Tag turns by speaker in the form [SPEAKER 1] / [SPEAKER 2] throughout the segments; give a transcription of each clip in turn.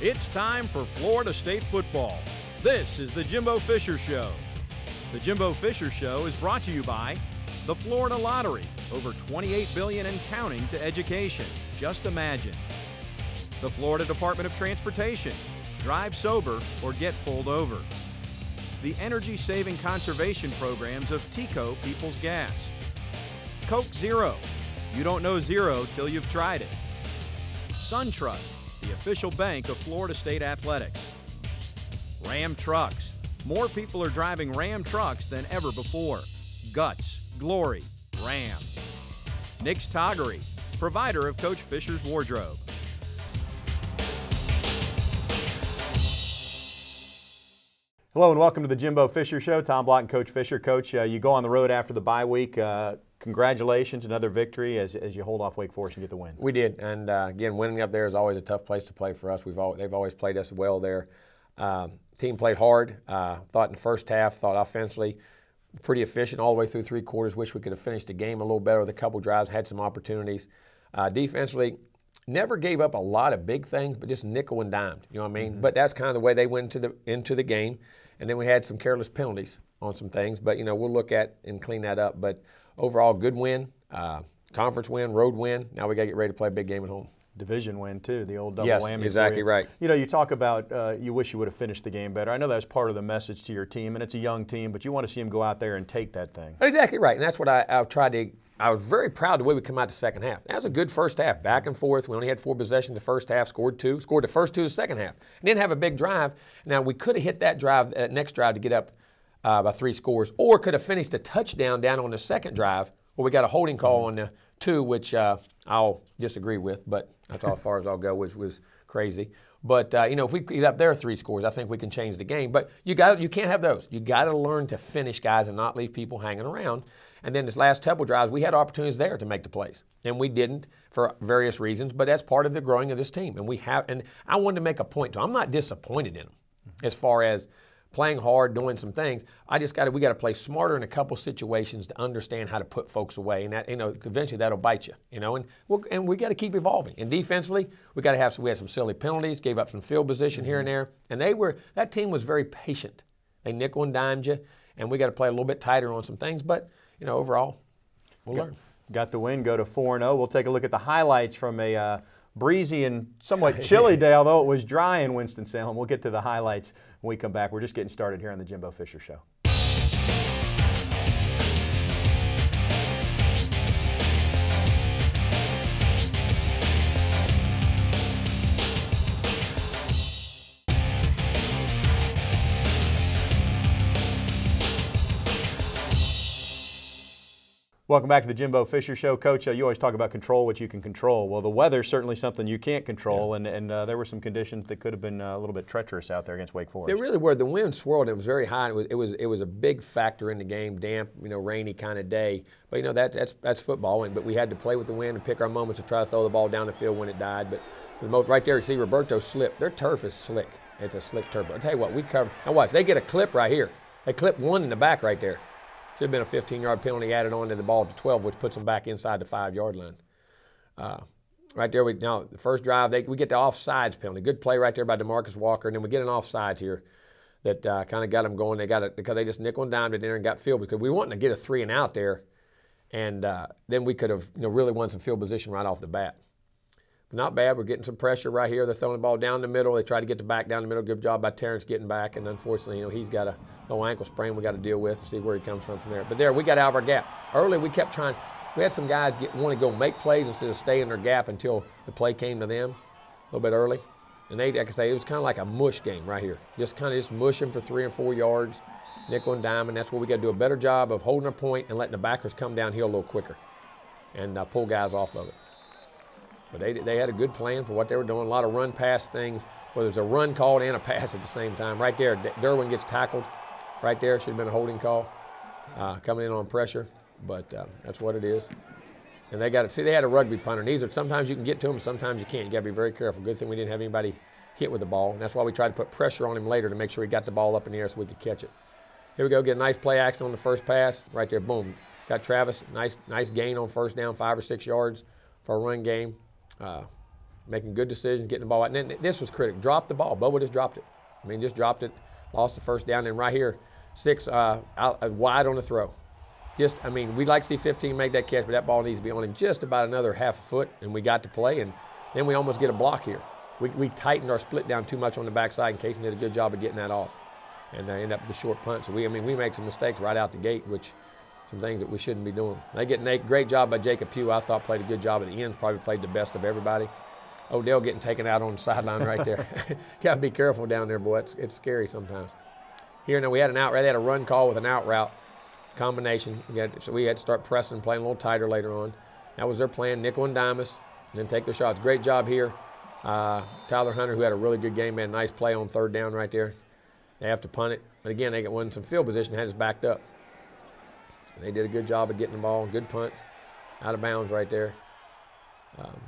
[SPEAKER 1] It's time for Florida State football. This is the Jimbo Fisher Show. The Jimbo Fisher Show is brought to you by the Florida Lottery, over $28 billion and counting to education. Just imagine. The Florida Department of Transportation. Drive sober or get pulled over. The energy-saving conservation programs of TECO People's Gas. Coke Zero. You don't know zero till you've tried it. SunTrust, the official bank of Florida State Athletics. Ram Trucks. More people are driving Ram trucks than ever before. Guts, glory, Ram. Nick's Toggery, provider of Coach Fisher's wardrobe.
[SPEAKER 2] Hello and welcome to the Jimbo Fisher Show. Tom Block and Coach Fisher. Coach, you go on the road after the bye week. Congratulations, another victory as you hold off Wake Forest and get the win.
[SPEAKER 3] We did, and again, winning up there is always a tough place to play for us. They've always played us well there. Team played hard. Thought in the first half, thought offensively, pretty efficient all the way through three quarters. Wish we could have finished the game a little better with a couple drives, had some opportunities. Defensively, never gave up a lot of big things, but just nickel and dimed. You know what I mean? Mm-hmm. But that's kind of the way they went into the game. And then we had some careless penalties on some things. But, you know, we'll look at and clean that up. But overall, good win, conference win, road win. Now we got to get ready to play a big game at home.
[SPEAKER 2] Division win, too, the old double whammy.
[SPEAKER 3] Yes, exactly right.
[SPEAKER 2] You know, you talk about you wish you would have finished the game better. I know that's part of the message to your team, and it's a young team, but you want to see them go out there and take that thing.
[SPEAKER 3] Exactly right, and that's what I tried to – I was very proud of the way we come out the second half. That was a good first half, back and forth. We only had 4 possessions the first half, scored the first 2 the second half. And didn't have a big drive. Now, we could have hit that next drive to get up by 3 scores, or could have finished a touchdown down on the second drive where we got a holding call on the 2, which I'll disagree with, but that's all as far as I'll go, which was crazy. But, you know, if we get up there 3 scores, I think we can change the game. But you can't have those. You got to learn to finish, guys, and not leave people hanging around. And then this last couple drives, we had opportunities there to make the plays, and we didn't for various reasons. But that's part of the growing of this team, and I wanted to make a point to them. I'm not disappointed in them as far as playing hard, doing some things. We got to play smarter in a couple situations to understand how to put folks away, and that, you know, eventually that'll bite you, you know. And we got to keep evolving. And defensively, we had some silly penalties, gave up some field position here and there, and that team was very patient. They nickel and dimed you, and we got to play a little bit tighter on some things, but. You know, overall, we'll learn. Got
[SPEAKER 2] the win, go to 4-0. We'll take a look at the highlights from a breezy and somewhat chilly day, although it was dry in Winston-Salem. We'll get to the highlights when we come back. We're just getting started here on the Jimbo Fisher Show. Welcome back to the Jimbo Fisher Show. Coach, you always talk about control what you can control. Well, the weather's certainly something you can't control, yeah. and there were some conditions that could have been a little bit treacherous out there against Wake Forest.
[SPEAKER 3] They really were. The wind swirled. It was very high. It was a big factor in the game. Damp, you know, rainy kind of day. But you know that's football. But we had to play with the wind and pick our moments to try to throw the ball down the field when it died. But right there, you see Roberto slip. Their turf is slick. It's a slick turf. I'll tell you what, we cover. Now watch. They get a clip right here. They clip one in the back right there. Should have been a 15-yard penalty added on to the ball to 12, which puts them back inside the 5-yard line. Right there, now the first drive, we get the offsides penalty. Good play right there by DeMarcus Walker, and then we get an offsides here that kind of got them going. They got it because they just nickel and dimed it in there and got field because we wanted to get a 3 and out there, and then we could have really won some field position right off the bat. But not bad. We're getting some pressure right here. They're throwing the ball down the middle. They try to get the back down the middle. Good job by Terrence getting back, and unfortunately, he's got a low ankle sprain we got to deal with to see where he comes from there. But there, we got out of our gap. Early, we kept trying. We had some guys want to go make plays instead of stay in their gap until the play came to them a little bit early. And they, like I say, it was kind of like a mush game right here. Just mush them for 3 or 4 yards, nickel and dime, and that's where we got to do a better job of holding our point and letting the backers come downhill a little quicker and pull guys off of it. But they had a good plan for what they were doing, a lot of run-pass things, where there's a run called and a pass at the same time. Right there, Derwin gets tackled. Right there, should have been a holding call coming in on pressure, but that's what it is. And they got it. See, they had a rugby punter. And these are sometimes you can get to them, sometimes you can't. You got to be very careful. Good thing we didn't have anybody hit with the ball, and that's why we tried to put pressure on him later to make sure he got the ball up in the air so we could catch it. Here we go, get a nice play action on the first pass. Right there, boom. Got Travis, nice gain on first down, 5 or 6 yards for a run game. making good decisions, getting the ball out. And then this was critical. Drop the ball. Bobo just dropped it. I mean, just dropped it, lost the first down. And right here, 6 out wide on the throw. I mean, we'd like to see 15 make that catch, but that ball needs to be on him just about another half foot, and we got to play. And then we almost get a block here. We tightened our split down too much on the backside, and Casey did a good job of getting that off. And ended up with a short punt. So we made some mistakes right out the gate, which some things that we shouldn't be doing. They get Nate, great job by Jacob Pugh. I thought played a good job at the end, probably played the best of everybody. Odell getting taken out on the sideline right there. Got to be careful down there, boy. It's scary sometimes. Here now we had an out route. They had a run call with an out route combination. So we had to start pressing, playing a little tighter later on. That was their plan, nickel and dime us, and then take their shots. Great job here. Tyler Hunter, who had a really good game, made a nice play on 3rd down right there. They have to punt it. But again, they got some field position, had us backed up. They did a good job of getting the ball. Good punt. Out of bounds right there.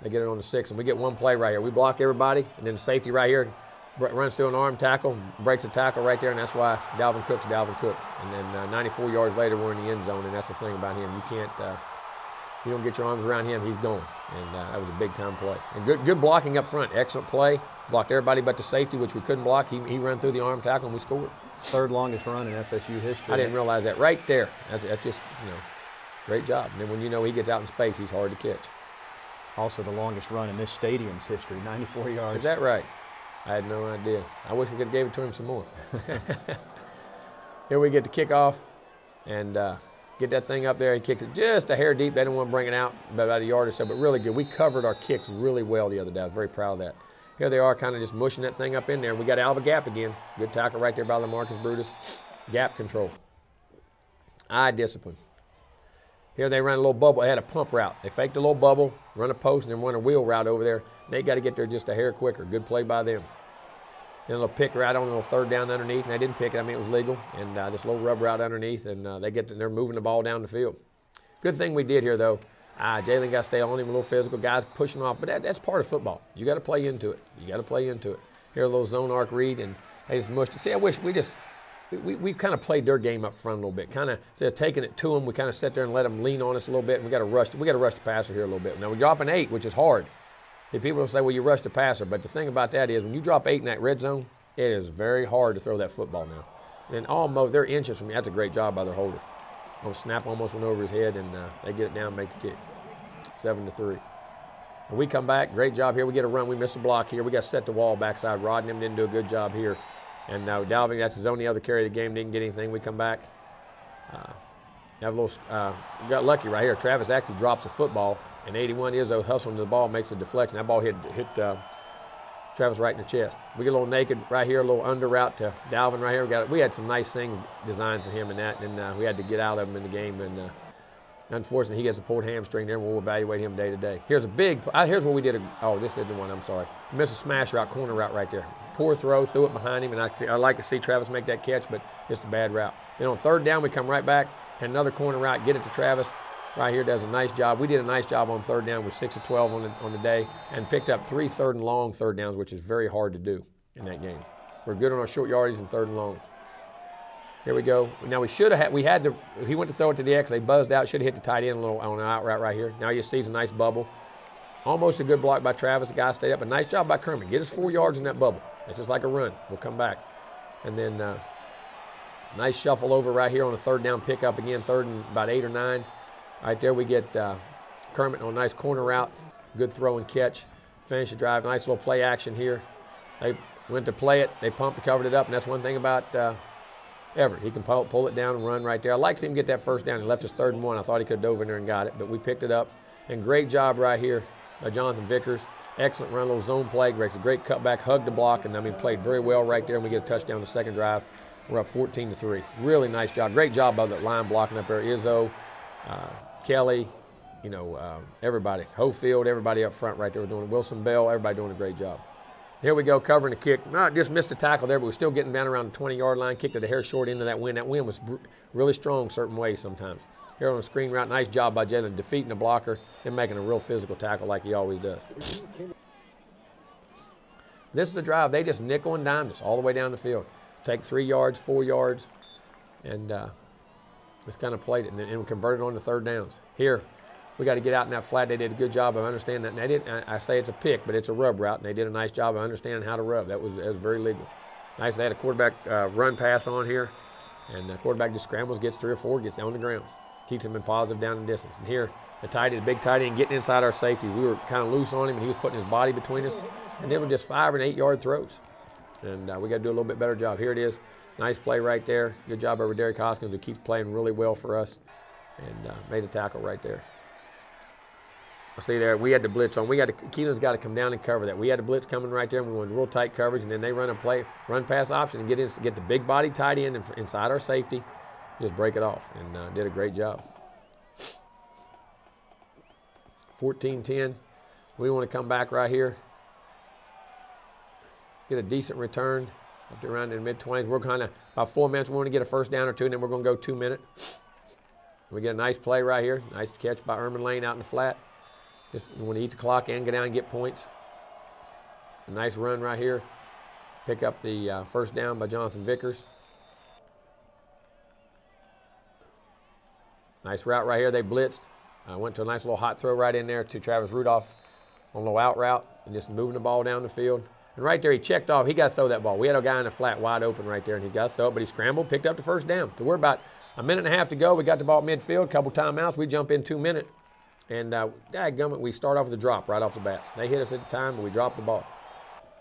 [SPEAKER 3] They get it on the 6, and we get one play right here. We block everybody, and then the safety right here runs through an arm tackle, breaks a tackle right there, and that's why Dalvin Cook's Dalvin Cook. And then 94 yards later, we're in the end zone, and that's the thing about him. You can't, you don't get your arms around him, he's going. And that was a big-time play. And good blocking up front. Excellent play. Blocked everybody but the safety, which we couldn't block. He ran through the arm tackle, and we scored.
[SPEAKER 2] 3rd longest run in FSU history.
[SPEAKER 3] I didn't realize that. Right there. That's just, great job. And then when he gets out in space, he's hard to catch.
[SPEAKER 2] Also the longest run in this stadium's history, 94 yards.
[SPEAKER 3] Is that right? I had no idea. I wish we could have gave it to him some more. Here we get the kickoff and get that thing up there. He kicks it just a hair deep. They didn't want to bring it out about a yard or so, but really good. We covered our kicks really well the other day. I was very proud of that. Here they are kind of just mushing that thing up in there. We got out of a gap again. Good tackle right there by LaMarcus Brutus. Gap control. Eye discipline. Here they run a little bubble. They had a pump route. They faked a little bubble, run a post, and then run a wheel route over there. They got to get there just a hair quicker. Good play by them. Then a little pick right on a little 3rd down underneath, and they didn't pick it. I mean, it was legal. And just a little rub route underneath, and they're moving the ball down the field. Good thing we did here, though. Jalen got to stay on him, a little physical. Guys pushing off, but that's part of football. You got to play into it. You got to play into it. Here a little zone arc read, and they just mushed it. See, I wish we kind of played their game up front a little bit. Kind of instead of taking it to them, we kind of sat there and let them lean on us a little bit. And we got to rush the passer here a little bit. Now we drop an 8, which is hard. The people will say, well, you rushed the passer, but the thing about that is when you drop 8 in that red zone, it is very hard to throw that football now. And almost they're inches from me. That's a great job by their holder. Snap almost went over his head, and they get it down and make the kick. 7-3. And we come back. Great job here. We get a run. We miss a block here. We got to set the wall backside. Rodney didn't do a good job here. And now Dalvin, that's his only other carry of the game, didn't get anything. We come back. Have a little, got lucky right here. Travis actually drops the football, and 81 Izzo hustling to the ball, makes a deflection. That ball hit Travis right in the chest. We get a little naked right here, a little under route to Dalvin right here. We had some nice things designed for him in that, and we had to get out of him in the game. And unfortunately, he gets a pulled hamstring there, and we'll evaluate him day to day. Here's what we did. This isn't the one, I'm sorry. We missed a smash route, corner route right there. Poor throw, threw it behind him, and I like to see Travis make that catch, but just a bad route. Then on 3rd down, we come right back, and another corner route, get it to Travis. Right here does a nice job. We did a nice job on 3rd down with 6 of 12 on the day, and picked up 3 3rd and long 3rd downs, which is very hard to do in that game. We're good on our short yardage and 3rd and longs. Here we go. Now he went to throw it to the X. They buzzed out. Should have hit the tight end a little on an out route right here. Now you see a nice bubble. Almost a good block by Travis. The guy stayed up. A nice job by Kermit. Get us 4 yards in that bubble. It's just like a run. We'll come back. And then nice shuffle over right here on a 3rd down pickup again. 3rd and about 8 or 9. Right there we get Kermit on a nice corner route. Good throw and catch. Finish the drive. Nice little play action here. They went to play it. They pumped and covered it up. And that's one thing about Everett. He can pull it down and run right there. I like to see him get that 1st down. He left us 3rd and 1. I thought he could have dove in there and got it. But we picked it up. And great job right here by Jonathan Vickers. Excellent run, little zone play. Makes a great cutback, hugged the block, and played very well right there. And we get a touchdown the 2nd drive. We're up 14-3. Really nice job. Great job by that line blocking up there. Izzo, Kelly, everybody. Hofield, everybody up front right there. We're doing it. Wilson Bell, everybody doing a great job. Here we go, covering the kick. Just missed a tackle there, but we're still getting down around the 20-yard line. Kicked it a hair short into that wind. That wind was really strong certain ways sometimes. Here on the screen route, nice job by Jalen defeating the blocker and making a real physical tackle like he always does. This is the drive. They just nickel and dime us all the way down the field. Take 3 yards, 4 yards, and just kind of played it and converted on to 3rd downs. Here, we got to get out in that flat. They did a good job of understanding that. And they didn't, I say it's a pick, but it's a rub route, and they did a nice job of understanding how to rub. That was very legal. Nice. They had a quarterback run pass on here, and the quarterback just scrambles, gets 3 or 4, gets down the ground, keeps him in positive down and distance. And here, the big tight end, getting inside our safety. We were kind of loose on him, and he was putting his body between us. And they were just 5 and 8 yard throws. And we got to do a little bit better job. Here it is. Nice play right there. Good job over Derek Hoskins, who keeps playing really well for us, and made a tackle right there. See there, we had the blitz on. Keelan's got to come down and cover that. We had the blitz coming right there, and we wanted real tight coverage, and then they run pass option and get the big body tight end inside our safety, just break it off, and did a great job. 14-10. We want to come back right here, get a decent return up to around in the mid-20s. We're kind of about 4 minutes. We want to get a first down or 2, and then we're going to go 2 minute. We get a nice play right here. Nice catch by Erman Lane out in the flat. Just want to eat the clock and get down and get points. A nice run right here. Pick up the first down by Jonathan Vickers. Nice route right here. They blitzed. Went to a nice little hot throw right in there to Travis Rudolph on a little out route and just moving the ball down the field. And right there, he checked off. He got to throw that ball. We had a guy in the flat wide open right there, and he's got to throw it, but he scrambled, picked up the first down. So we're about a minute and a half to go. We got the ball at midfield, a couple timeouts. We jump in 2 minutes. And dadgummit, we start off with a drop right off the bat. They hit us at the time, but we dropped the ball.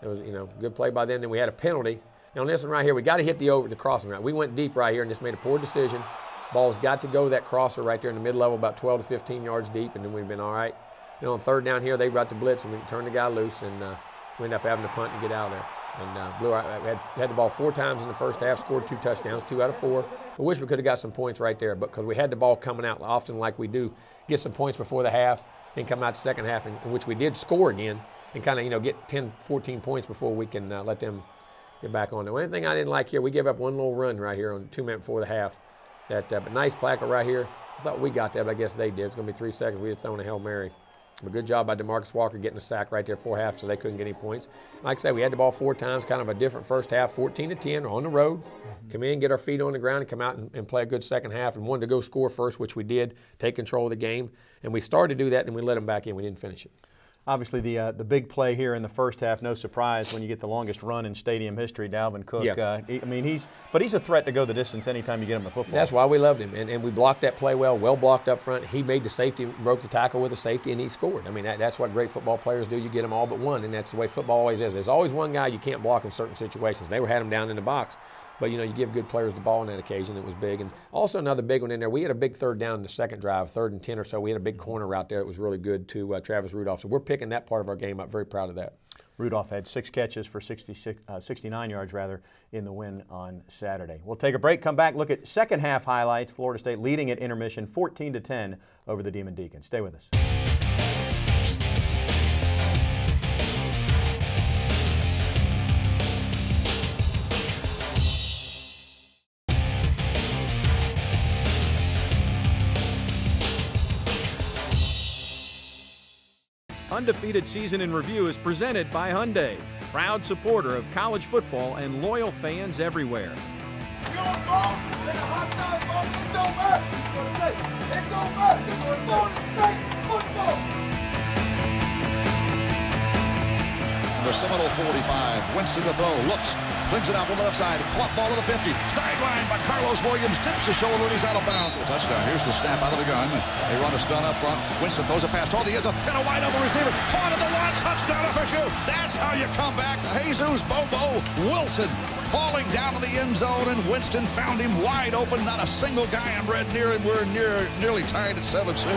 [SPEAKER 3] It was, good play by them. Then we had a penalty. Now on this one right here, we got to hit the crossing route. We went deep right here and just made a poor decision. Ball's got to go to that crosser right there in the mid-level, about 12 to 15 yards deep, and then we've been all right. On third down here, they brought the blitz, and we turned the guy loose, and we ended up having to punt and get out of there. And we had the ball 4 times in the first half, scored 2 touchdowns, 2 out of 4. I wish we could have got some points right there, but because we had the ball coming out often like we do, get some points before the half, then come out the second half, in which we did score again, and kind of get 10, 14 points before we can let them get back on. The only thing I didn't like here, we gave up one little run right here on 2 minutes before the half. But nice placker right here. I thought we got that, but I guess they did. It's going to be 3 seconds. We had thrown a Hail Mary. But good job by DeMarcus Walker getting a sack right there 4 half, so they couldn't get any points. Like I said, we had the ball 4 times, kind of a different first half, 14-10 on the road. Come in, get our feet on the ground, and come out and play a good second half, and wanted to go score first, which we did, take control of the game. And we started to do that, and we let them back in. We didn't finish it.
[SPEAKER 2] Obviously, the big play here in the first half, no surprise when you get the longest run in stadium history, Dalvin Cook.
[SPEAKER 3] Yeah.
[SPEAKER 2] He's a threat to go the distance anytime you get him the football.
[SPEAKER 3] That's why we loved him, and we blocked that play well blocked up front. He made the safety, broke the tackle with a safety, and he scored. That's what great football players do. You get them all but one, and that's the way football always is. There's always one guy you can't block in certain situations. They had him down in the box. But, you give good players the ball on that occasion. It was big. And also another big one in there, we had a big third down in the second drive, 3rd and 10 or so. We had a big corner out there. It was really good to Travis Rudolph. So we're picking that part of our game up. Very proud of that.
[SPEAKER 2] Rudolph had 6 catches for 69 yards in the win on Saturday. We'll take a break, come back, look at second half highlights. Florida State leading at intermission 14-10 over the Demon Deacons. Stay with us.
[SPEAKER 1] Undefeated Season in Review is presented by Hyundai, proud supporter of college football and loyal fans everywhere.
[SPEAKER 4] The Seminole 45, Winston to throw, looks, flings it out to the left side, caught ball to the 50, sideline by Carlos Williams, dips his shoulder and he's out of bounds. Touchdown, here's the snap out of the gun. They run a stunt up front. Winston throws a pass toward the end zone, got a wide open receiver, caught at the line, touchdown FSU. That's how you come back. Jesus Bobo Wilson falling down to the end zone, and Winston found him wide open. Not a single guy in red near him. We're nearly tied at 7-6.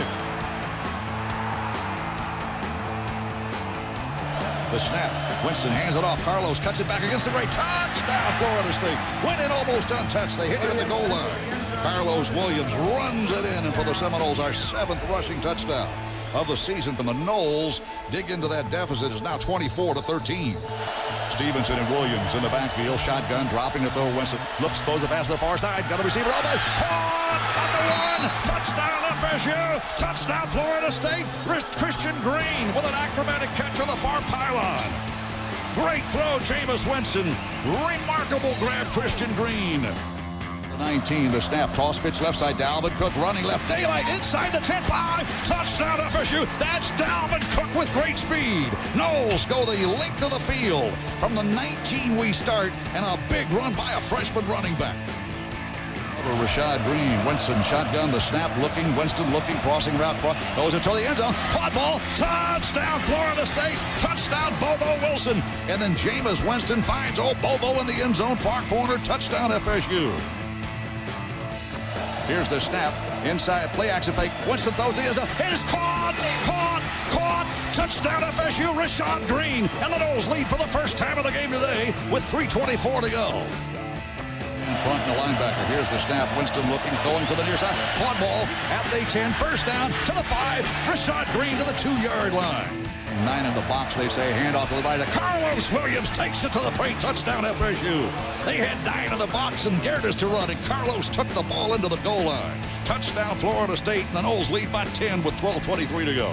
[SPEAKER 4] The snap. Winston hands it off. Carlos cuts it back against the great touchdown. Florida State. Went in almost untouched. They hit him at the goal line. Carlos Williams runs it in, and for the Seminoles, our 7th rushing touchdown of the season from the Noles. Dig into that deficit. It's now 24-13. Stevenson and Williams in the backfield. Shotgun dropping to throw. Winston looks, throws a pass to the far side. Got a receiver. Caught at the 1. Touchdown FSU. Touchdown Florida State. Christian Green with an acrobatic catch on the far pylon. Great throw, Jameis Winston. Remarkable grab, Christian Green. 19, the snap, toss pitch left side, Dalvin Cook running left, daylight inside the 10-5, touchdown FSU. That's Dalvin Cook with great speed. Noles go the length of the field. From the 19 we start, and a big run by a freshman running back. Over Rashad Green, Winston shotgun, the snap, looking, Winston looking, crossing route, goes into the end zone, caught ball, touchdown Florida State, touchdown Bobo Wilson, and then Jameis Winston finds Bobo in the end zone, far corner, touchdown FSU. Here's the snap, inside, play action fake, Winston throws the end zone, it is caught, touchdown FSU, Rashad Green, and the Noles lead for the first time of the game today with 3:24 to go. In front, the linebacker. Here's the snap. Winston looking, throwing to the near side. Quad ball at the 10. First down to the 5. Rashad Green to the 2-yard line. 9 in the box, they say. Handoff to the body. Carlos Williams takes it to the plate. Touchdown FSU. They had 9 in the box and dared us to run, and Carlos took the ball into the goal line. Touchdown Florida State, and the Noles lead by 10 with 12:23 to go.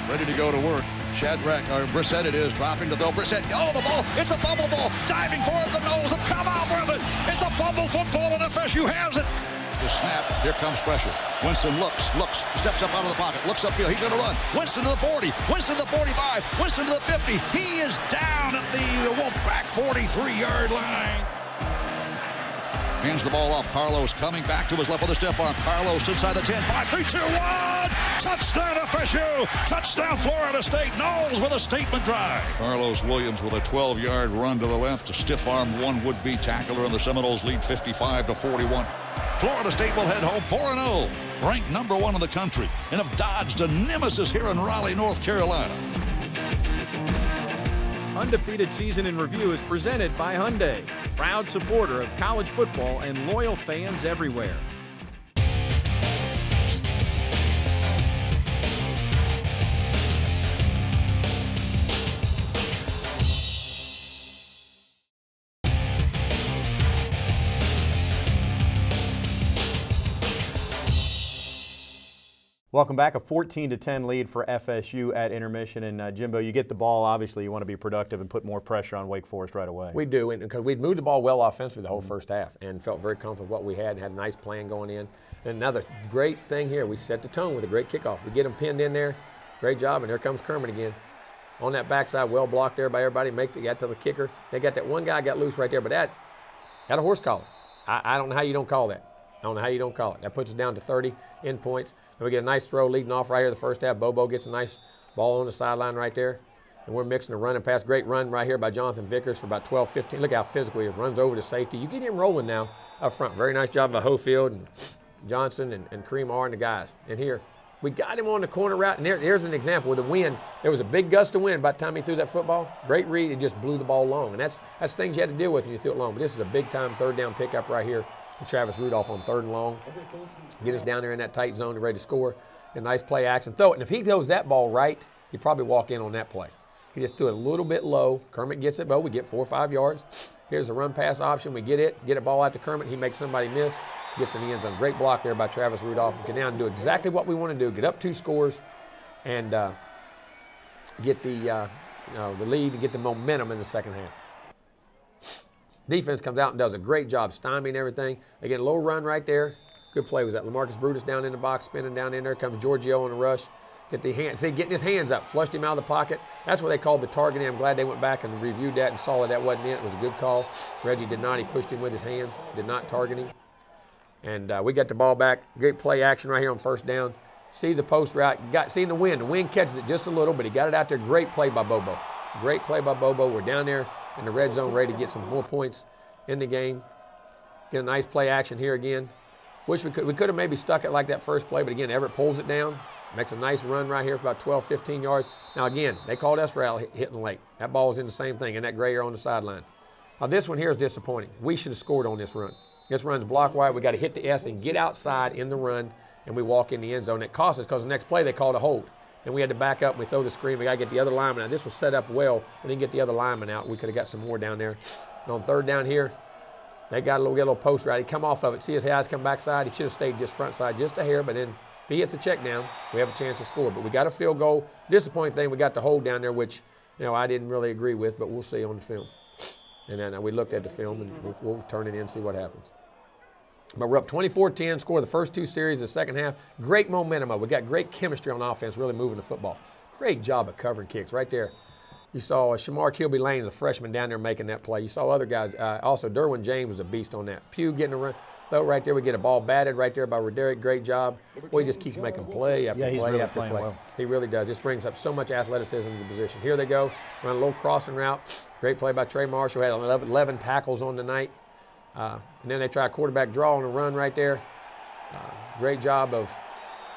[SPEAKER 4] Ready to go to work. Shadrack, or Brissett it is, dropping to throw. Brissett, the ball, it's a fumble ball, diving for it, the Noles have come out with it. It's a fumble football, and FSU has it. The snap, here comes pressure. Winston looks, steps up out of the pocket, looks upfield, he's going to run. Winston to the 40, Winston to the 45, Winston to the 50. He is down at the Wolfpack 43-yard line. Hands the ball off. Carlos coming back to his left with a stiff arm. Carlos inside the 10, 5, 3, 2, 1. Touchdown FSU. Touchdown Florida State. Noles with a statement drive. Carlos Williams with a 12-yard run to the left. A stiff arm one would-be tackler, and the Seminoles lead 55-41. Florida State will head home 4-0, ranked number 1 in the country, and have dodged a nemesis here in Raleigh, North Carolina.
[SPEAKER 1] Undefeated Season in Review is presented by Hyundai, proud supporter of college football and loyal fans everywhere.
[SPEAKER 2] Welcome back. A 14-10 lead for FSU at intermission. And Jimbo, you get the ball. Obviously, you want to be productive and put more pressure on Wake Forest right away.
[SPEAKER 3] We do, because we'd moved the ball well offensively the whole first half and felt very comfortable with what we had and had a nice plan going in. And another great thing here, we set the tone with a great kickoff. We get them pinned in there. Great job, and here comes Kermit again. On that backside, well blocked there by everybody. Makes it, got to the kicker. They got that one guy got loose right there, but that had a horse collar. I don't know how you don't call that. I don't know how you don't call it. That puts us down to 30 end points. And we get a nice throw leading off right here the first half. Bobo gets a nice ball on the sideline right there. And we're mixing a run and pass. Great run right here by Jonathan Vickers for about 12, 15. Look how physical he is. Runs over to safety. You get him rolling now up front. Very nice job by Hofield and Johnson and Kareem R and the guys. And here, we got him on the corner route. And here's an example with the wind. There was a big gust of wind by the time he threw that football. Great read. He just blew the ball long. And that's things you had to deal with when you threw it long. But this is a big-time third down pickup right here. Travis Rudolph on 3rd and long. Get us down there in that tight zone ready to score. A nice play action. Throw it. And if he throws that ball right, he'd probably walk in on that play. He just threw it a little bit low. Kermit gets it, but we get 4 or 5 yards. Here's a run pass option. We get a ball out to Kermit. He makes somebody miss. Gets in the end zone. Great block there by Travis Rudolph. Get down and do exactly what we want to do. Get up 2 scores and get the lead and get the momentum in the second half. Defense comes out and does a great job stymieing everything. They get a little run right there. Good play was that. Lamarcus Brutus down in the box, spinning down in there. Comes Giorgio on the rush. Get the hand. See, getting his hands up. Flushed him out of the pocket. That's what they called the targeting. I'm glad they went back and reviewed that and saw that wasn't it. It was a good call. Reggie did not. He pushed him with his hands. Did not target him. And we got the ball back. Great play action right here on 1st down. See the post route. Seen the wind. The wind catches it just a little, but he got it out there. Great play by Bobo. Great play by Bobo. We're down there in the red zone ready to get some more points in the game. Get a nice play action here again. Wish we could have maybe stuck it like that first play, but again, Everett pulls it down. Makes a nice run right here for about 12, 15 yards. Now again, they called us for hitting late. That ball was in the same thing, in that gray area on the sideline. Now this one here is disappointing. We should have scored on this run. This run's block wide. We got to hit the S and get outside in the run, and we walk in the end zone. It cost us because the next play they called a hold. And we had to back up. We throw the screen. We got to get the other lineman out. This was set up well. We didn't get the other lineman out. We could have got some more down there. And on 3rd down here, they got a little post route. He come off of it. See his eyes come backside. He should have stayed just front side just a hair. But then if he hits a check down, we have a chance to score. But we got a field goal. Disappointing thing, we got the hold down there, which I didn't really agree with. But we'll see on the film. And then we looked at the film, and we'll turn it in and see what happens. But we're up 24-10, score the first 2 series of the second half. Great momentum. We got great chemistry on offense, really moving the football. Great job of covering kicks right there. You saw Shamar Kilby-Lane, the freshman, down there making that play. You saw other guys. Also, Derwin James was a beast on that. Pugh getting a run. Though right there, we get a ball batted right there by Roderick. Great job. Boy, he just keeps making play after play after play. Well. He really does. Just brings up so much athleticism to the position. Here they go. Run a little crossing route. Great play by Trey Marshall. Had 11 tackles on the night. And then they try a quarterback draw on a run right there. Great job of,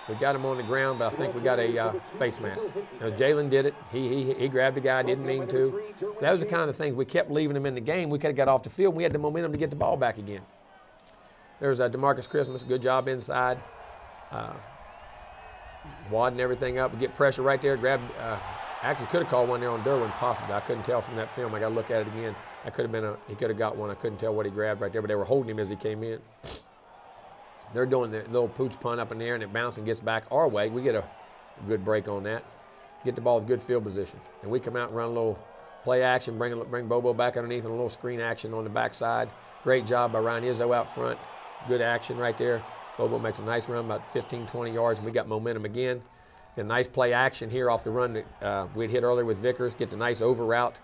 [SPEAKER 3] we got him on the ground, but I think we got a face mask. Now, Jalen did it. He grabbed the guy, didn't mean to. That was the kind of thing, we kept leaving him in the game. We could have got off the field. We had the momentum to get the ball back again. There's DeMarcus Christmas, good job inside. Wadding everything up, we get pressure right there, actually could have called one there on Derwin, possibly. I couldn't tell from that film. I got to look at it again. That could have been he could have got one. I couldn't tell what he grabbed right there, but they were holding him as he came in. They're doing the little pooch punt up in the air, and it bounces and gets back our way. We get a good break on that. Get the ball with good field position. And we come out and run a little play action, bring Bobo back underneath and a little screen action on the backside. Great job by Ryan Izzo out front. Good action right there. Bobo makes a nice run, about 15, 20 yards, and we got momentum again. And nice play action here off the run that we'd hit earlier with Vickers. Get the nice over route.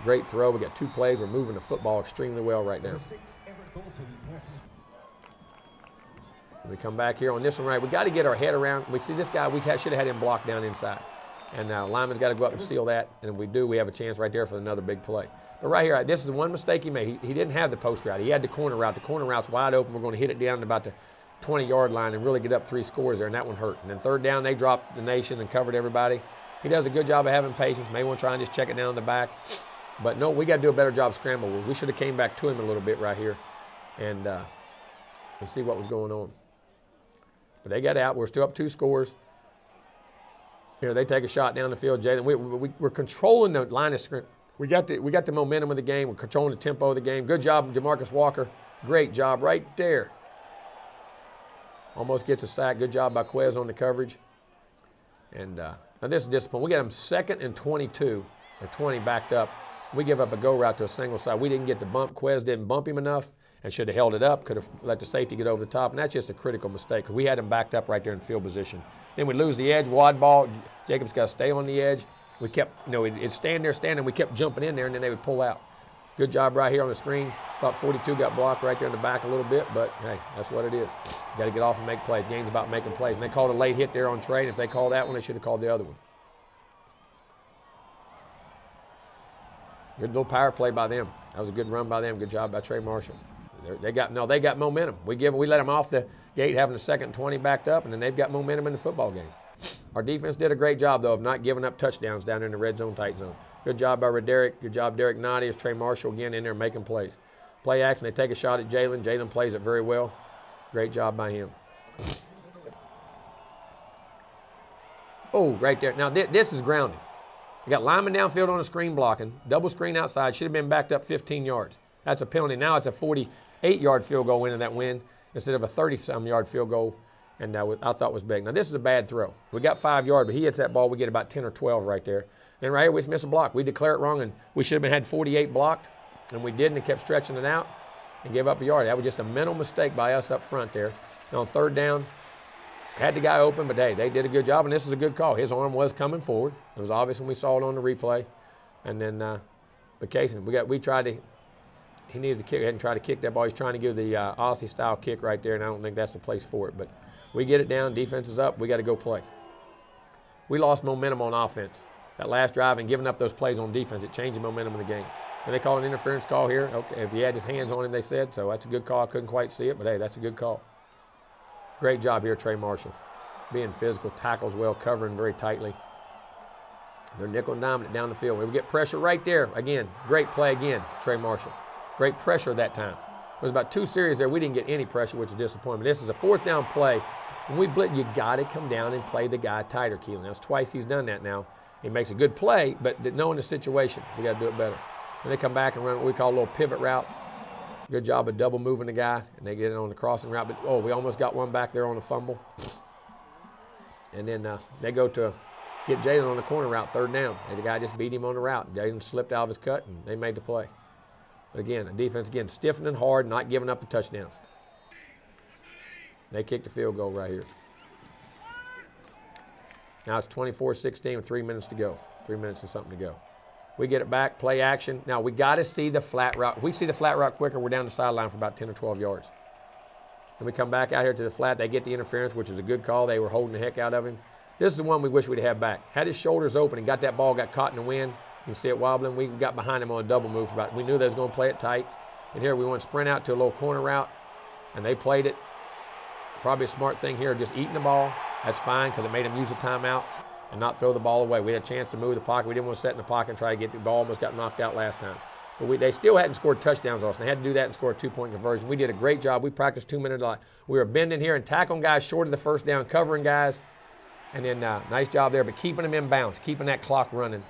[SPEAKER 3] Great throw. We got 2 plays. We're moving the football extremely well right now. We come back here on this one, right? We got to get our head around. We see this guy, we should have had him blocked down inside. And lineman's got to go up and seal that. And if we do, we have a chance right there for another big play. But right here, this is the one mistake he made. He didn't have the post route. He had the corner route. The corner route's wide open. We're going to hit it down to about the 20-yard line and really get up 3 scores there, and that one hurt. And then third down, they dropped the nation and covered everybody. He does a good job of having patience. May want to try and just check it down in the back. But no, we got to do a better job scramble. We should have came back to him a little bit right here and see what was going on. But they got out. We're still up 2 scores. Here, they take a shot down the field. Jalen, we're controlling the line of scrimmage. We got the momentum of the game. We're controlling the tempo of the game. Good job, DeMarcus Walker. Great job right there. Almost gets a sack. Good job by Quez on the coverage. And now this is discipline. We got him 2nd and 22, or 20 backed up. We give up a go route to a single side. We didn't get the bump. Quez didn't bump him enough and should have held it up. Could have let the safety get over the top. And that's just a critical mistake because we had him backed up right there in field position. Then we lose the edge. Wad ball. Jacobs got to stay on the edge. We kept, it'd stand there, standing. We kept jumping in there, and then they would pull out. Good job right here on the screen. Thought 42 got blocked right there in the back a little bit, but hey, that's what it is. Got to get off and make plays. Game's about making plays. And they called a late hit there on Trey, and if they called that one, they should have called the other one. Good little power play by them. That was a good run by them. Good job by Trey Marshall. They got momentum. We let them off the gate having a 2nd and 20 backed up, and then they've got momentum in the football game. Our defense did a great job, though, of not giving up touchdowns down there in the red zone, tight zone. Good job by Roderick. Good job, Derek Noddy, as Trey Marshall again in there making plays. Play action, they take a shot at Jalen. Jalen plays it very well. Great job by him. Oh, right there. Now, this is grounding. We got lineman downfield on the screen blocking. Double screen outside. Should have been backed up 15 yards. That's a penalty. Now it's a 48-yard field goal into that win instead of a 30-some-yard field goal. And I thought was big. Now, this is a bad throw. We got 5 yards, but he hits that ball. We get about 10 or 12 right there. And right here, we just miss a block. We declare it wrong, and we should have had 48 blocked, and we didn't and kept stretching it out and gave up a yard. That was just a mental mistake by us up front there. And on third down, had the guy open, but hey, they did a good job, and this is a good call. His arm was coming forward. It was obvious when we saw it on the replay. And then, but Casey, we tried to, he needs to kick ahead and try to kick that ball. He's trying to give the Aussie-style kick right there, and I don't think that's the place for it. But we get it down, defense is up, we got to go play. We lost momentum on offense. That last drive and giving up those plays on defense, it changed the momentum of the game. And they call an interference call here. Okay, if he had his hands on him, they said, so that's a good call. I couldn't quite see it, but hey, that's a good call. Great job here, Trey Marshall. Being physical, tackles well, covering very tightly. They're nickel and diming it down the field. We get pressure right there. Again, great play again, Trey Marshall. Great pressure that time. There was about 2 series there. We didn't get any pressure, which is a disappointment. This is a 4th down play. When we blitz, you got to come down and play the guy tighter, Keelan. That's twice he's done that now. He makes a good play, but knowing the situation, we got to do it better. And they come back and run what we call a little pivot route. Good job of double moving the guy, and they get it on the crossing route. But, oh, we almost got one back there on the fumble. And then they go to get Jalen on the corner route, 3rd down. And the guy just beat him on the route. Jalen slipped out of his cut, and they made the play. But again, the defense, again, stiffening hard, not giving up a touchdown. They kicked the field goal right here. Now it's 24-16 with 3 minutes to go. 3 minutes and something to go. We get it back, play action. Now we got to see the flat route. If we see the flat route quicker, we're down the sideline for about 10 or 12 yards. Then we come back out here to the flat. They get the interference, which is a good call. They were holding the heck out of him. This is the one we wish we'd have back. Had his shoulders open and got that ball, got caught in the wind. You can see it wobbling. We got behind him on a double move. We knew they was going to play it tight. And here we want to sprint out to a little corner route, and they played it. Probably a smart thing here, just eating the ball. That's fine because it made them use a timeout and not throw the ball away. We had a chance to move the pocket. We didn't want to sit in the pocket and try to get the ball. Almost got knocked out last time. But they still hadn't scored touchdowns on us. They had to do that and score a 2-point conversion. We did a great job. We practiced 2 minutes. We were bending here and tackling guys short of the first down, covering guys. And then nice job there, but keeping them in bounds, keeping that clock running.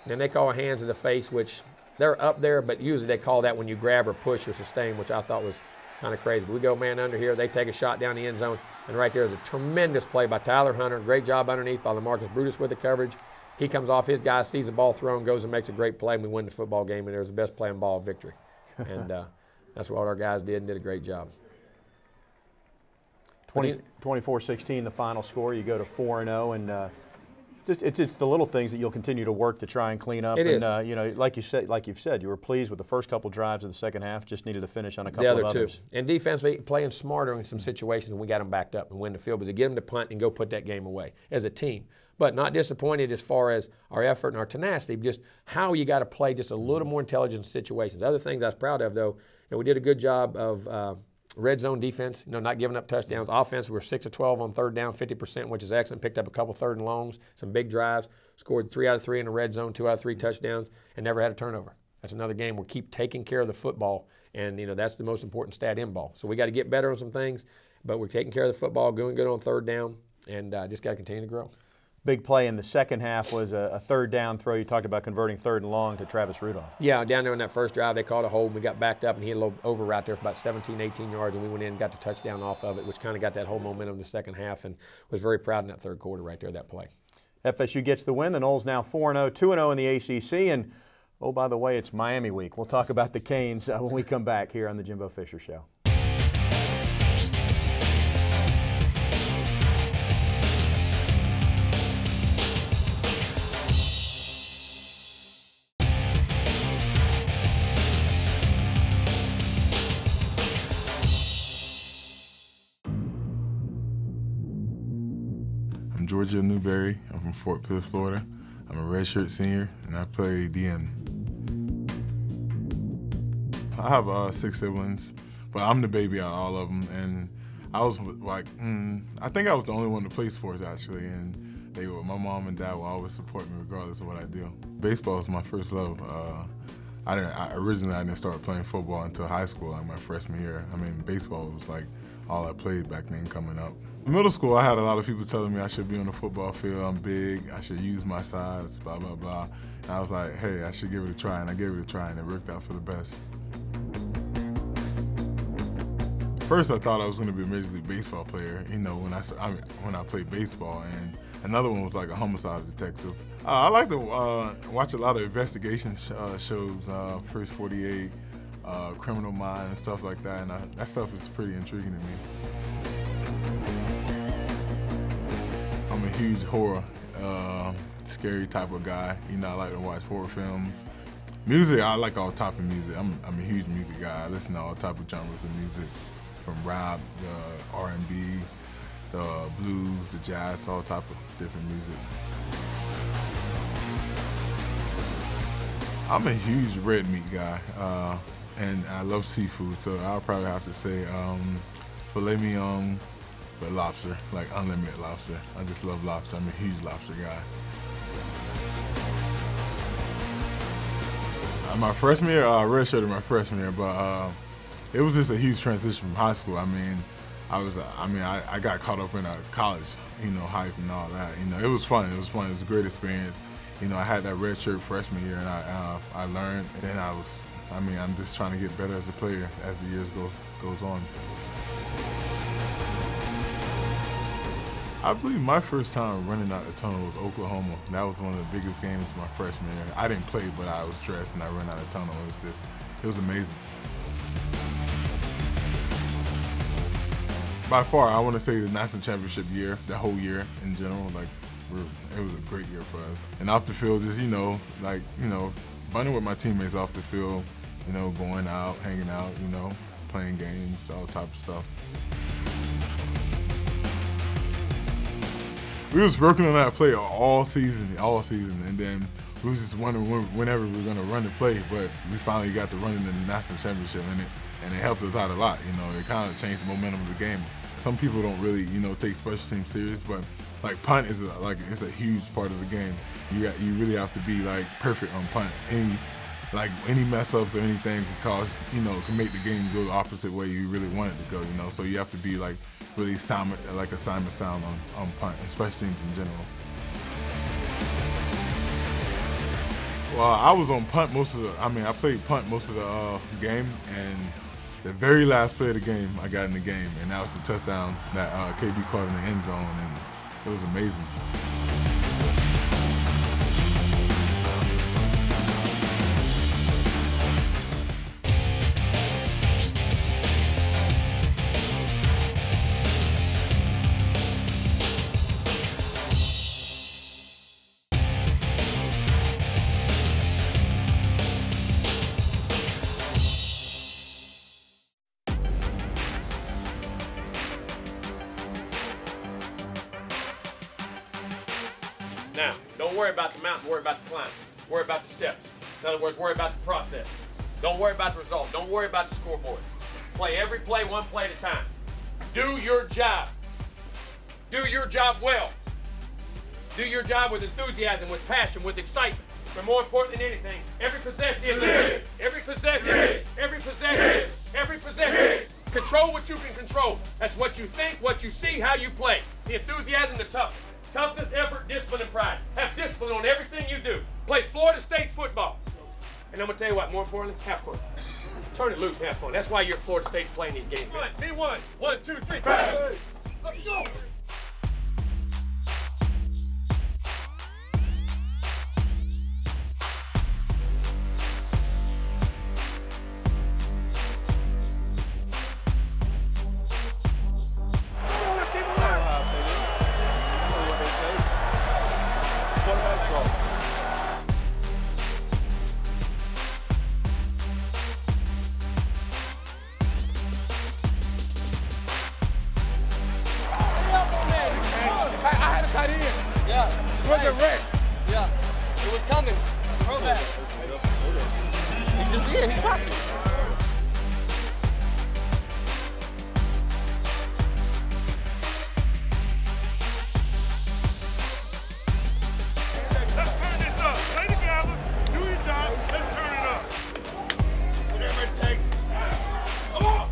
[SPEAKER 3] And then they call hands to the face, which they're up there, but usually they call that when you grab or push or sustain, which I thought was kind of crazy. But we go man under here. They take a shot down the end zone. And right there is a tremendous play by Tyler Hunter. Great job underneath by LaMarcus Brutus with the coverage. He comes off his guy, sees the ball thrown, goes and makes a great play, and we win the football game. And it was the best play in ball victory. And that's what our guys did and did a great job.
[SPEAKER 2] 24-16 the final score. You go to 4-0, and it's the little things that you'll continue to work to try and clean up.
[SPEAKER 3] It is.
[SPEAKER 2] You know, like you've said, you were pleased with the first couple drives of the second half. Just needed to finish on a couple
[SPEAKER 3] the other
[SPEAKER 2] of others.
[SPEAKER 3] two. And defensively, playing smarter in some situations, and we got them backed up and win the field. But to get them to punt and go put that game away as a team. But not disappointed as far as our effort and our tenacity, just how you got to play just a little more intelligent situations. Other things I was proud of, though, we did a good job of red zone defense, not giving up touchdowns. Offense, we were 6 of 12 on third down, 50%, which is excellent. Picked up a couple third and longs, some big drives, scored 3 out of 3 in the red zone, 2 out of 3 touchdowns, and never had a turnover. That's another game where we keep taking care of the football, and that's the most important stat in ball. So we got to get better on some things, but we're taking care of the football, doing good on third down, and just got to continue to grow.
[SPEAKER 2] Big play in the second half was a third down throw. You talked about converting third and long to Travis Rudolph.
[SPEAKER 3] Yeah, down there in that first drive, they called a hold. We got backed up, and he had a little over right there for about 17, 18 yards, and we went in and got the touchdown off of it, which kind of got that whole momentum in the second half, and was very proud in that third quarter right there, that play.
[SPEAKER 2] FSU gets the win. The Noles now 4-0, 2-0 in the ACC, and, oh, by the way, it's Miami week. We'll talk about the Canes when we come back here on the Jimbo Fisher Show.
[SPEAKER 5] Georgia Newberry. I'm from Fort Pierce, Florida. I'm a redshirt senior, and I play DN. I have 6 siblings, but I'm the baby out of all of them. And I was like, I think I was the only one to play sports actually, and my mom and dad will always support me regardless of what I do. Baseball was my first love. Originally I didn't start playing football until high school, like my freshman year. I mean, baseball was like all I played back then coming up. In middle school, I had a lot of people telling me I should be on the football field, I'm big, I should use my size, blah, blah, blah. And I was like, hey, I should give it a try, and I gave it a try, and it worked out for the best. First, I thought I was going to be a Major League Baseball player, when I played baseball, and another one was like a homicide detective. I like to watch a lot of investigation shows, First 48, Criminal Minds, and stuff like that, and that stuff is pretty intriguing to me. I'm a huge horror, scary type of guy. I like to watch horror films. Music, I like all type of music. I'm a huge music guy. I listen to all type of genres of music, from rap, the R&B, the blues, the jazz, all type of different music. I'm a huge red meat guy, and I love seafood, so I'll probably have to say filet mignon, but lobster, like unlimited lobster. I just love lobster. I'm a huge lobster guy. My freshman year, redshirted my freshman year, but it was just a huge transition from high school. I got caught up in a college, hype and all that. It was fun. It was fun. It was a great experience. I had that redshirt freshman year, and I learned. And then I'm just trying to get better as a player as the years goes on. I believe my first time running out the tunnel was Oklahoma. That was one of the biggest games of my freshman year. I didn't play, but I was dressed and I ran out the tunnel. It was amazing. By far, I want to say the national championship year, the whole year in general, like, it was a great year for us. And off the field, just, bunning with my teammates off the field, going out, hanging out, playing games, all type of stuff. We was working on that play all season, and then we was just wondering whenever we were going to run the play, but we finally got to run it in the national championship, and it helped us out a lot. It kind of changed the momentum of the game. Some people don't really, take special teams serious, but like punt is it's a huge part of the game. You really have to be like perfect on punt. Any mess ups or anything can make the game go the opposite way you really want it to go. So you have to be like really assignment sound on punt, and special teams in general. Well, I was on punt I played punt most of the game, and the very last play of the game, I got in the game, and that was the touchdown that KB caught in the end zone, and it was amazing.
[SPEAKER 3] Now, don't worry about the mountain, worry about the climb. Worry about the steps. In other words, worry about the process. Don't worry about the result. Don't worry about the scoreboard. Play every play, one play at a time. Do your job. Do your job well. Do your job with enthusiasm, with passion, with excitement. But more important than anything, every possession is big. Every possession, every possession, every possession. Control what you can control. That's what you think, what you see, how you play. The enthusiasm, the toughness. Toughness, effort, discipline, and pride. Have discipline on everything you do. Play Florida State football. And I'm going to tell you what, more importantly, have fun. Turn it loose and have fun. That's why you're at Florida State playing these games. B1. 1, 2, 3, 5. Let's go.
[SPEAKER 6] Yeah, it was coming. Throwback. He just did. He popped it.
[SPEAKER 7] Let's turn this up. Play together. Do your job. Let's turn it up. Whatever it takes. Come on.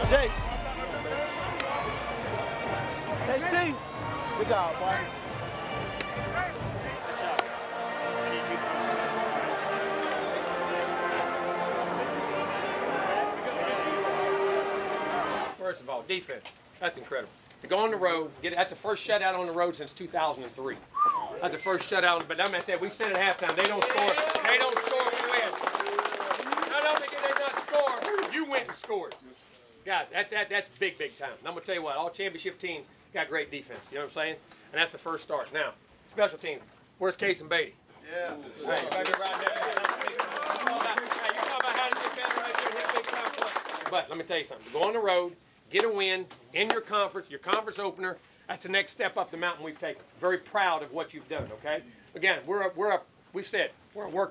[SPEAKER 6] Jake. Hey, T. Good job, boy. Nice job. I need you.
[SPEAKER 3] First of all, defense. That's incredible. To go on the road, that's the first shutout on the road since 2003. That's the first shutout, but I'm at that. We said at halftime, they don't score. They don't score, we win. Not only did they not score, you went and scored. Guys, that's big, big time. And I'm going to tell you what, all championship teams got great defense. You know what I'm saying? And that's the first start. Now, special teams. Where's Case and Beatty? Yeah. All right, right there. You talk about how to defend right there, hit big time play. But let me tell you something. To go on the road, get a win in your conference opener, that's the next step up the mountain we've taken. Very proud of what you've done, okay? Again, we're a work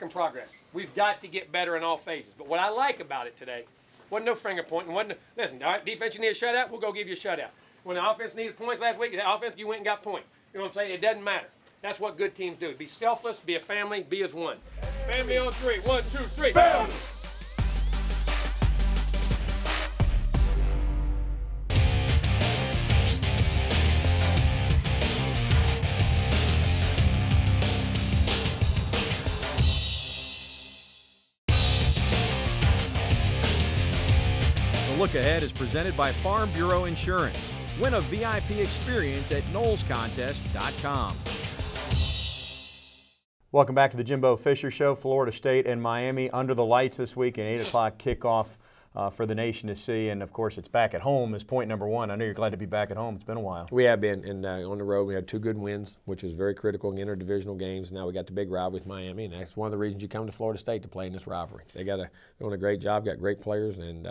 [SPEAKER 3] in progress. We've got to get better in all phases. But what I like about it today, wasn't no finger pointing. Listen, all right, defense, you need a shutout, we'll go give you a shutout. When the offense needed points last week, the offense, you went and got points. You know what I'm saying? It doesn't matter. That's what good teams do. Be selfless, be a family, be as one. Family on three. 1, 2, 3. Family.
[SPEAKER 1] look ahead is presented by Farm Bureau Insurance. Win a VIP experience at KnowlesContest.com.
[SPEAKER 2] Welcome back to the Jimbo Fisher Show. Florida State and Miami under the lights this week, an 8 o'clock kickoff for the nation to see. And, of course, it's back at home is point number one. I know you're glad to be back at home. It's been a while.
[SPEAKER 3] We have been. And on the road, we had 2 good wins, which is very critical in interdivisional games. Now we got the big rivalry with Miami, and that's one of the reasons you come to Florida State to play in this rivalry. They're doing a great job, got great players, and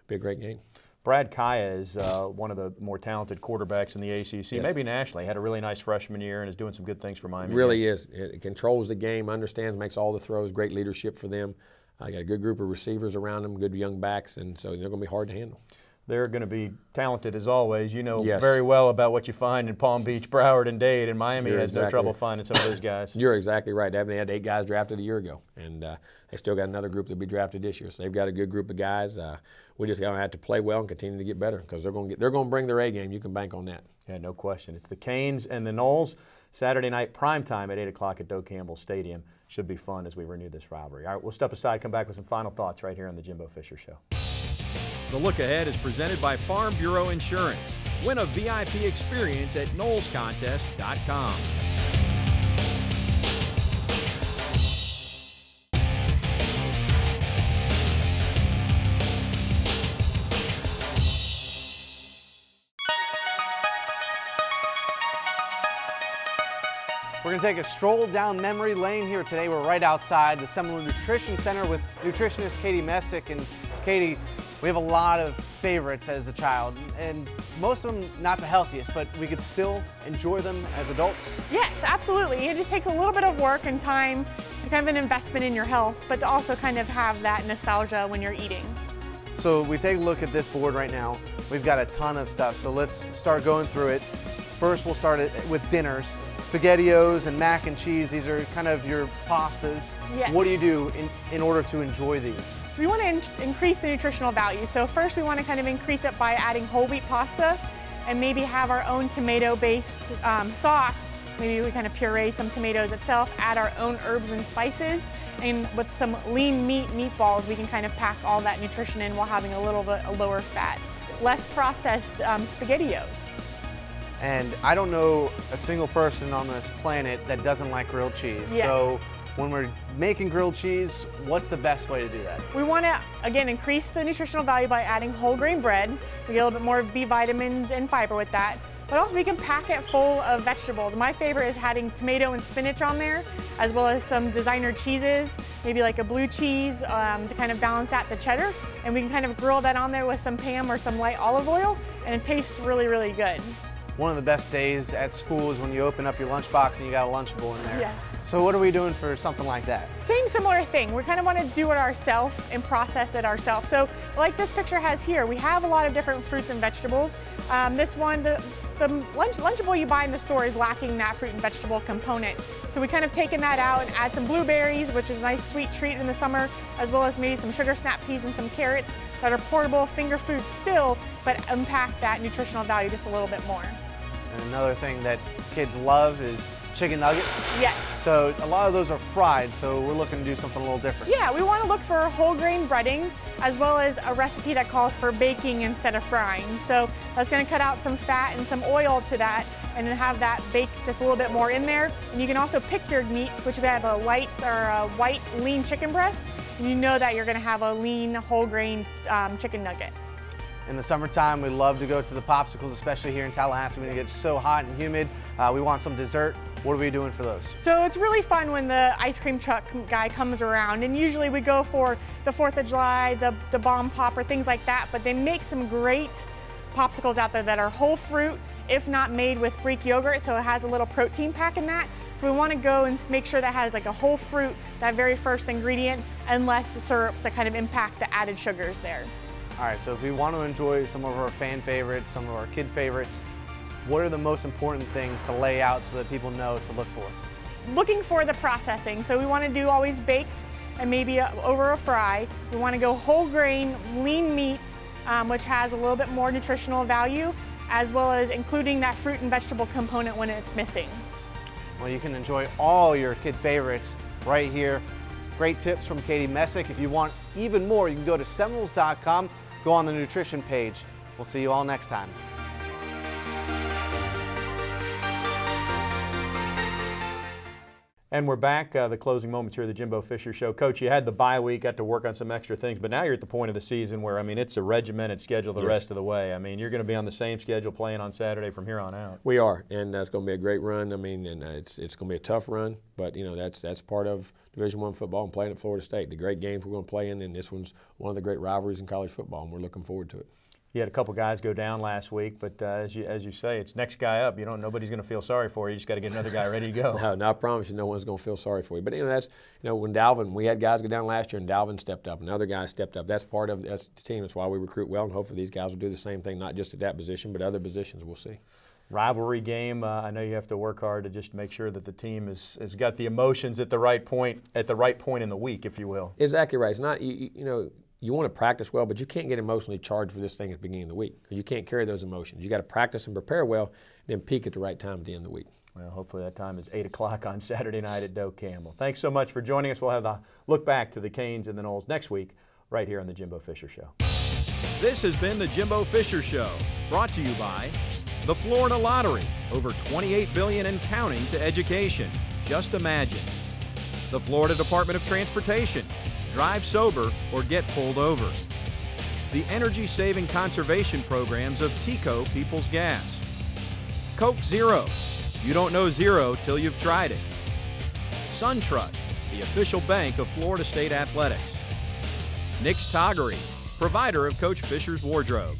[SPEAKER 3] be a great game.
[SPEAKER 2] Brad Kaya is one of the more talented quarterbacks in the ACC,
[SPEAKER 3] Yes.
[SPEAKER 2] maybe nationally. Had a really nice freshman year and is doing some good things for Miami.
[SPEAKER 3] Really is. It controls the game, understands, makes all the throws, great leadership for them. Got a good group of receivers around them, good young backs, and so they're going to be hard to handle.
[SPEAKER 2] They're going to be talented as always. You know
[SPEAKER 3] Yes.
[SPEAKER 2] very well about what you find in Palm Beach, Broward, and Dade, and Miami
[SPEAKER 3] You're
[SPEAKER 2] has no
[SPEAKER 3] exactly
[SPEAKER 2] trouble
[SPEAKER 3] right.
[SPEAKER 2] finding some of those guys.
[SPEAKER 3] You're exactly right. They had 8 guys drafted a year ago, and they still got another group that'll be drafted this year. So they've got a good group of guys. We just going to have to play well and continue to get better because they're going to bring their A game. You can bank on that.
[SPEAKER 2] Yeah, no question. It's the Canes and the Noles. Saturday night prime time at 8 o'clock at Doak Campbell Stadium. Should be fun as we renew this rivalry. All right, we'll step aside, come back with some final thoughts right here on the Jimbo Fisher Show.
[SPEAKER 1] The look ahead is presented by Farm Bureau Insurance. Win a VIP experience at KnowlesContest.com.
[SPEAKER 6] We're going to take a stroll down memory lane here today. We're right outside the Seminole Nutrition Center with nutritionist Katie Messick. And Katie, we have a lot of favorites as a child, and most of them not the healthiest, but we could still enjoy them as adults.
[SPEAKER 8] Yes, absolutely. It just takes a little bit of work and time, kind of an investment in your health, but to also kind of have that nostalgia when you're eating.
[SPEAKER 6] So we take a look at this board right now. We've got a ton of stuff, so let's start going through it. First, we'll start it with dinners. SpaghettiOs and mac and cheese, these are kind of your pastas.
[SPEAKER 8] Yes.
[SPEAKER 6] What do you do in order to enjoy these?
[SPEAKER 8] We want to increase the nutritional value. So first we want to kind of increase it by adding whole wheat pasta and maybe have our own tomato-based sauce. Maybe we kind of puree some tomatoes itself, add our own herbs and spices, and with some lean meat meatballs, we can kind of pack all that nutrition in while having a little bit lower fat. Less processed SpaghettiOs.
[SPEAKER 6] And I don't know a single person on this planet that doesn't like grilled cheese.
[SPEAKER 8] Yes.
[SPEAKER 6] So when we're making grilled cheese, what's the best way to do that?
[SPEAKER 8] We want to, again, increase the nutritional value by adding whole grain bread. We get a little bit more B vitamins and fiber with that. But also we can pack it full of vegetables. My favorite is adding tomato and spinach on there, as well as some designer cheeses, maybe like a blue cheese to kind of balance out the cheddar. And we can kind of grill that on there with some Pam or some light olive oil, and it tastes really, really good.
[SPEAKER 6] One of the best days at school is when you open up your lunchbox and you got a Lunchable in there.
[SPEAKER 8] Yes.
[SPEAKER 6] So what are we doing for something like that?
[SPEAKER 8] Same similar thing. We kind of want to do it ourselves and process it ourselves. So like this picture has here, we have a lot of different fruits and vegetables. This one, the Lunchable you buy in the store is lacking that fruit and vegetable component. So we kind of taken that out and add some blueberries, which is a nice sweet treat in the summer, as well as maybe some sugar snap peas and some carrots that are portable finger foods still, but impact that nutritional value just a little bit more.
[SPEAKER 6] And another thing that kids love is chicken nuggets.
[SPEAKER 8] Yes.
[SPEAKER 6] So a lot of those are fried, so we're looking to do something a little different.
[SPEAKER 8] Yeah, we want to look for whole grain breading, as well as a recipe that calls for baking instead of frying. So that's going to cut out some fat and some oil to that, and then have that bake just a little bit more in there. And you can also pick your meats, which we have a light or a white lean chicken breast, and you know that you're going to have a lean whole grain chicken nugget.
[SPEAKER 6] In the summertime, we love to go to the popsicles, especially here in Tallahassee when it gets so hot and humid. We want some dessert. What are we doing for those?
[SPEAKER 8] So it's really fun when the ice cream truck guy comes around, and usually we go for the 4th of July, the bomb pop or things like that, but they make some great popsicles out there that are whole fruit, if not made with Greek yogurt, so it has a little protein pack in that. So we want to go and make sure that has like a whole fruit, that very first ingredient, and less syrups that kind of impact the added sugars there.
[SPEAKER 6] All right, so if we want to enjoy some of our fan favorites, some of our kid favorites, what are the most important things to lay out so that people know to look for?
[SPEAKER 8] Looking for the processing. So we want to do always baked and maybe over a fry. We want to go whole grain, lean meats, which has a little bit more nutritional value, as well as including that fruit and vegetable component when it's missing.
[SPEAKER 6] Well, you can enjoy all your kid favorites right here. Great tips from Katie Messick. If you want even more, you can go to Seminoles.com. go on the nutrition page. We'll see you all next time.
[SPEAKER 2] And we're back, the closing moments here of the Jimbo Fisher Show. Coach, you had the bye week, got to work on some extra things, but now you're at the point of the season where, I mean, it's a regimented schedule the rest of the way. I mean, you're going to be on the same schedule playing on Saturday from here on out.
[SPEAKER 3] We are, and it's going to be a great run. I mean, and it's going to be a tough run, but, you know, that's part of Division I football and playing at Florida State. The great games we're going to play in, and this one's one of the great rivalries in college football, and we're looking forward to it.
[SPEAKER 2] You had a couple guys go down last week, but as you say, it's next guy up. Nobody's going to feel sorry for you. You just got to get another guy ready to go.
[SPEAKER 3] No, I promise you, no one's going to feel sorry for you. But when Dalvin, we had guys go down last year, and Dalvin stepped up, and other guys stepped up. That's the team. That's why we recruit well, and hopefully these guys will do the same thing, not just at that position, but other positions. We'll see.
[SPEAKER 2] Rivalry game. I know you have to work hard to just make sure that the team has got the emotions at the right point in the week, if you will.
[SPEAKER 3] Exactly right. It's not you want to practice well, but you can't get emotionally charged for this thing at the beginning of the week because you can't carry those emotions. You got to practice and prepare well, and then peak at the right time at the end of the week.
[SPEAKER 2] Well, hopefully that time is 8 o'clock on Saturday night at Doak Campbell. Thanks so much for joining us. We'll have the look back to the Canes and the Noles next week right here on the Jimbo Fisher Show.
[SPEAKER 1] This has been the Jimbo Fisher Show, brought to you by the Florida Lottery, over $28 billion and counting to education. Just imagine. The Florida Department of Transportation. Drive sober or get pulled over. The energy-saving conservation programs of Tico People's Gas. Coke Zero. You don't know zero till you've tried it. SunTrust, the official bank of Florida State Athletics. Nick's Toggery, provider of Coach Fisher's wardrobe.